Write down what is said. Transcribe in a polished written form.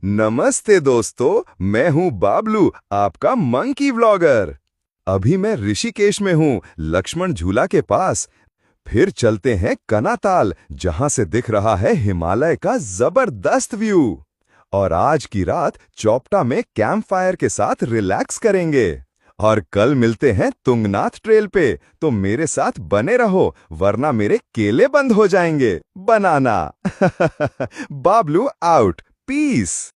नमस्ते दोस्तों, मैं हूं बाबलू, आपका मंकी व्लॉगर। अभी मैं ऋषिकेश में हूं, लक्ष्मण झूला के पास। फिर चलते हैं कनाताल, जहां से दिख रहा है हिमालय का जबरदस्त व्यू। और आज की रात चौपटा में कैंप फायर के साथ रिलैक्स करेंगे। और कल मिलते हैं तुंगनाथ ट्रेल पे, तो मेरे साथ बने रहो, वरना मेरे केले बंद हो जाएंगे। बनाना। बाबलू आउट। पीस।